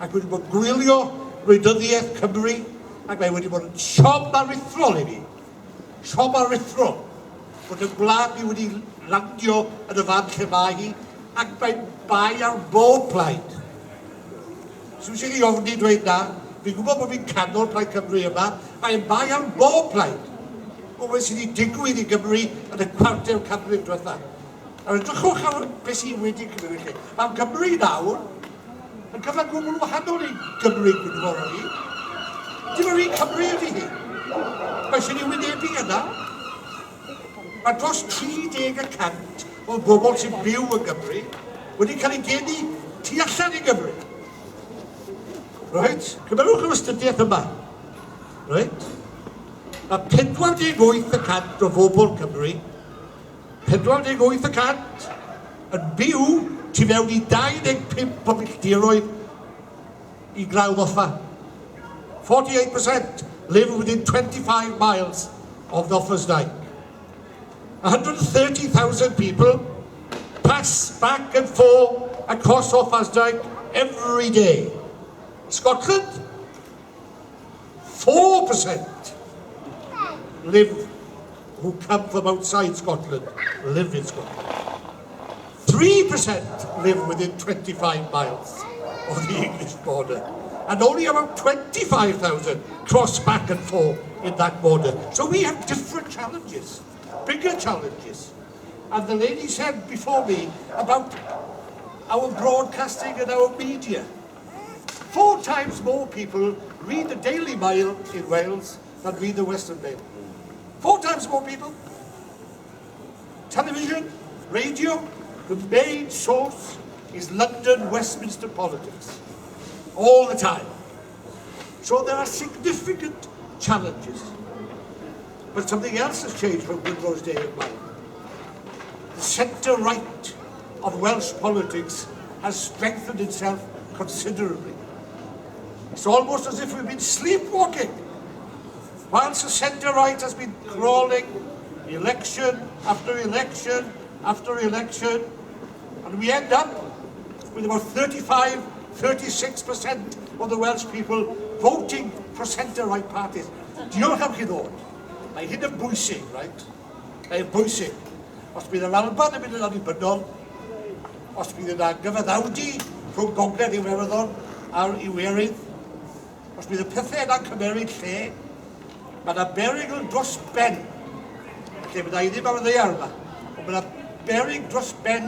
ac wedi bod gwylio gwleidyddiaeth Cymru, ac mae wedi bod yn siom aruthrol i fi. Siom aruthrol. Bod y gwlad ni wedi landio yn y fan lle mae hi, ac mae'n bai ar bob plaid. So eisiau chi ofni dweud na, fi'n gwybod bod fi'n canol Plaid Cymru yma, mae'n bai ar bob plaid. O beth sydd wedi digwydd i Gymru yn y cwarter canrif diwetha. A edrychwch ar beth sydd wedi cymryd chi. Mae Gymru nawr yn cyfan gwbl wahanol i Gymru Gwynoro hi. Dim yr un Cymru ydy hi. Mae eisiau ni wynebu yna. Mae dros 30% o bobl sy'n byw yn Gymru wedi cael ei geni tu allan i Gymru. Right? Cymrwch yr ystydiaeth yma. Right? Mae 48% o bobl Cymru, 48% yn byw tu fewn i 25 o milltiroedd i Glawdd Offa. 48% live within 25 miles of the Offa's Dyke. 130,000 people pass back and forth across Offa's Dyke every day. Scotland, 4% live, who come from outside Scotland, live in Scotland. 3% live within 25 miles of the English border. And only about 25,000 cross back and forth in that border. So we have different challenges, bigger challenges. And the lady said before me about our broadcasting and our media. 4 times more people read the Daily Mail in Wales than read the Western Mail. 4 times more people. Television, radio, the main source is London, Westminster politics. All the time. So there are significant challenges. But something else has changed from Gwynoro's day of mine. The centre-right of Welsh politics has strengthened itself considerably. It's almost as if we've been sleepwalking. Whilst the centre-right has been crawling election after election after election, and we end up with about 35-36% of the Welsh people voting for centre-right parties. Diolch am chi ddod. Mae hyn yn bwysig, right? Mae hyn bwysig. Os bydd yr Alban yn mynd yn annibynnol, os bydd yna gyfaddawdi rhwng Gogledd Iwerddon a'r Iwerydd, os bydd y pethau yna'n cymeryd lle, mae yna berygl dros ben, lle bydda i ddim am y ddeiar yma, ond mae yna beryg dros ben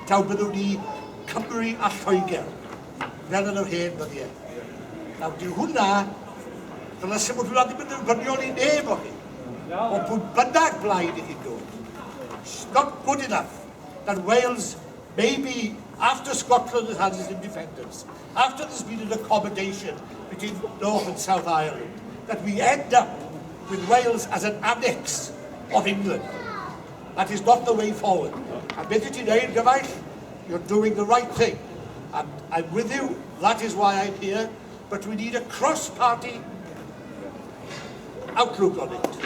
taw byddwn ni Cymru a Lloegr, fel yn yr hen ddyddiau. Nawr, dyw hwnna, dyle sef bod hwnna ddim yn ddirbyniol i neb o chi, o pwy bynnag blaid i chi dod. It's not good enough that Wales, maybe after Scotland has had its independence, after there's been an accommodation between North and South Ireland, that we end up with Wales as an annex of England. That is not the way forward. And beth ti'n neud, gyfaill, you're doing the right thing. And I'm with you, that is why I'm here, but we need a cross-party outlook on it.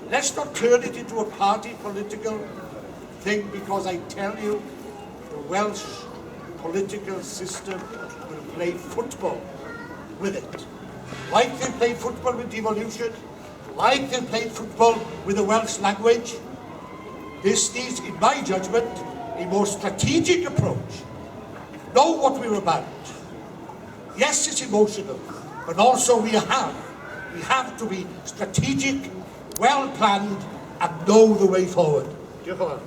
Let's not turn it into a party political thing, because I tell you, the Welsh political system will play football with it. Like they play football with devolution, like they play football with the Welsh language. This needs, in my judgment, a more strategic approach. Know what we're about. Yes, it's emotional, but also we have to be strategic, well planned, and know the way forward. Diolch yn fawr.